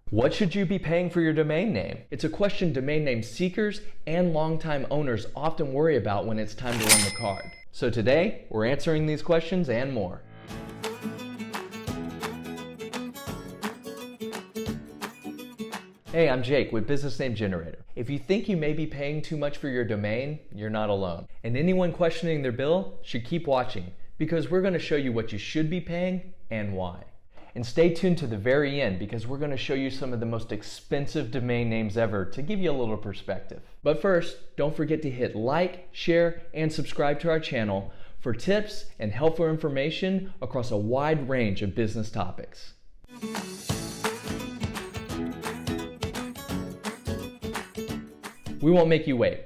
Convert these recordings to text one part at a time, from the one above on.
What should you be paying for your domain name? It's a question domain name seekers and longtime owners often worry about when it's time to run the card. So today, we're answering these questions and more. Hey, I'm Jake with Business Name Generator. If you think you may be paying too much for your domain, you're not alone. And anyone questioning their bill should keep watching, because we're going to show you what you should be paying and why. And stay tuned to the very end, because we're going to show you some of the most expensive domain names ever to give you a little perspective. But first, don't forget to hit like, share, and subscribe to our channel for tips and helpful information across a wide range of business topics. We won't make you wait.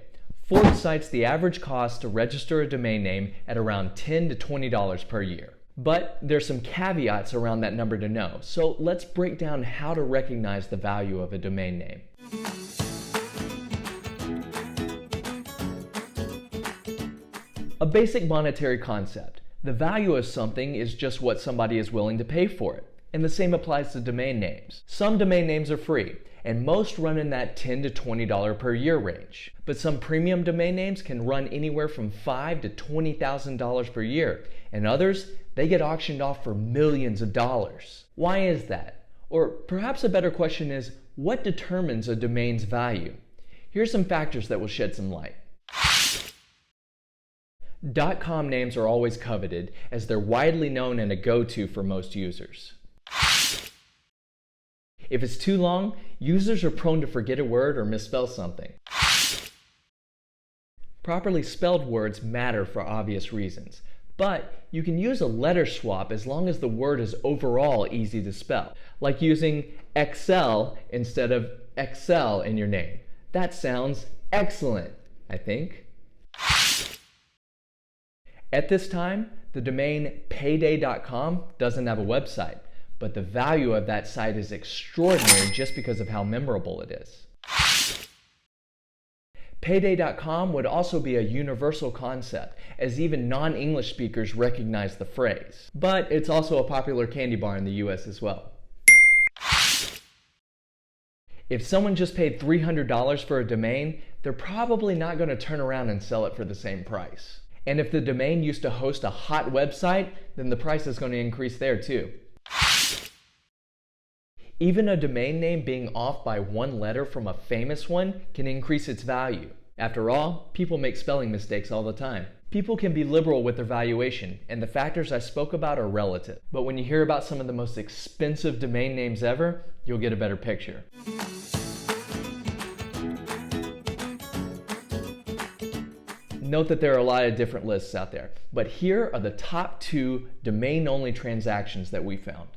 Forbes cites the average cost to register a domain name at around $10 to $20 per year. But there's some caveats around that number to know, so let's break down how to recognize the value of a domain name. A basic monetary concept. The value of something is just what somebody is willing to pay for it. And the same applies to domain names. Some domain names are free, and most run in that $10 to $20 per year range. But some premium domain names can run anywhere from $5,000 to $20,000 per year, and others, they get auctioned off for millions of dollars. Why is that? Or perhaps a better question is, what determines a domain's value? Here's some factors that will shed some light. .com names are always coveted, as they're widely known and a go-to for most users. If it's too long, users are prone to forget a word or misspell something. Properly spelled words matter for obvious reasons, but you can use a letter swap as long as the word is overall easy to spell, like using Excel instead of Excel in your name. That sounds excellent, I think. At this time, the domain payday.com doesn't have a website, but the value of that site is extraordinary just because of how memorable it is. Payday.com would also be a universal concept, as even non-English speakers recognize the phrase. But it's also a popular candy bar in the US as well. If someone just paid $300 for a domain, they're probably not going to turn around and sell it for the same price. And if the domain used to host a hot website, then the price is going to increase there too. Even a domain name being off by one letter from a famous one can increase its value. After all, people make spelling mistakes all the time. People can be liberal with their valuation, and the factors I spoke about are relative. But when you hear about some of the most expensive domain names ever, you'll get a better picture. Note that there are a lot of different lists out there, but here are the top 2 domain-only transactions that we found.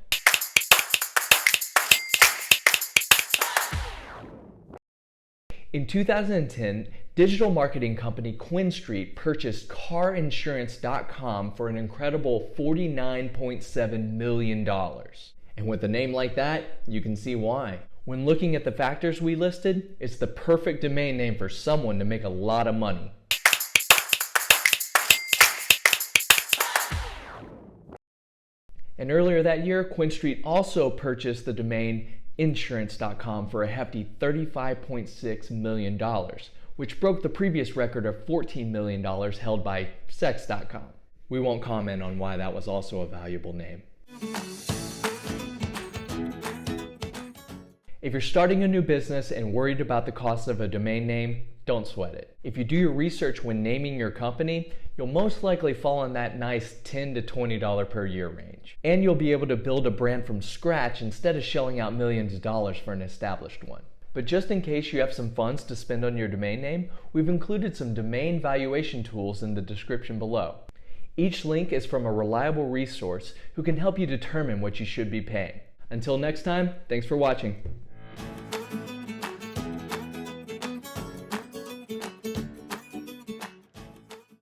In 2010, digital marketing company QuinStreet purchased carinsurance.com for an incredible $49.7 million. And with a name like that, you can see why. When looking at the factors we listed, it's the perfect domain name for someone to make a lot of money. And earlier that year, QuinStreet also purchased the domain insurance.com for a hefty $35.6 million, which broke the previous record of $14 million held by sex.com. We won't comment on why that was also a valuable name. If you're starting a new business and worried about the cost of a domain name, don't sweat it. If you do your research when naming your company, you'll most likely fall in that nice $10 to $20 per year range. And you'll be able to build a brand from scratch instead of shelling out millions of dollars for an established one. But just in case you have some funds to spend on your domain name, we've included some domain valuation tools in the description below. Each link is from a reliable resource who can help you determine what you should be paying. Until next time, thanks for watching.